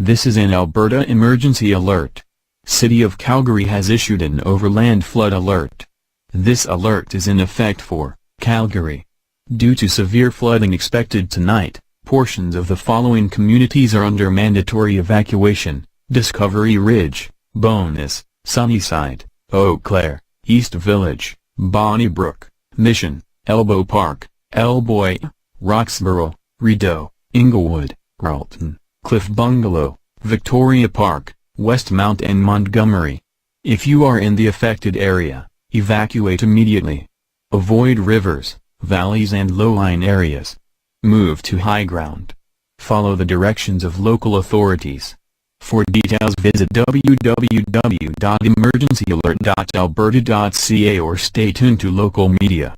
This is an Alberta emergency alert. City of Calgary has issued an overland flood alert. This alert is in effect for Calgary. Due to severe flooding expected tonight, portions of the following communities are under mandatory evacuation: Discovery Ridge, Bowness, Sunnyside, Eau Claire, East Village, Bonnybrook, Mission, Elbow Park, Elboya, Roxboro, Rideau, Inglewood, Erlton, Cliff Bungalow, Victoria Park, Westmount and Montgomery. If you are in the affected area, evacuate immediately. Avoid rivers, valleys and low-lying areas. Move to high ground. Follow the directions of local authorities. For details visit www.emergencyalert.alberta.ca or stay tuned to local media.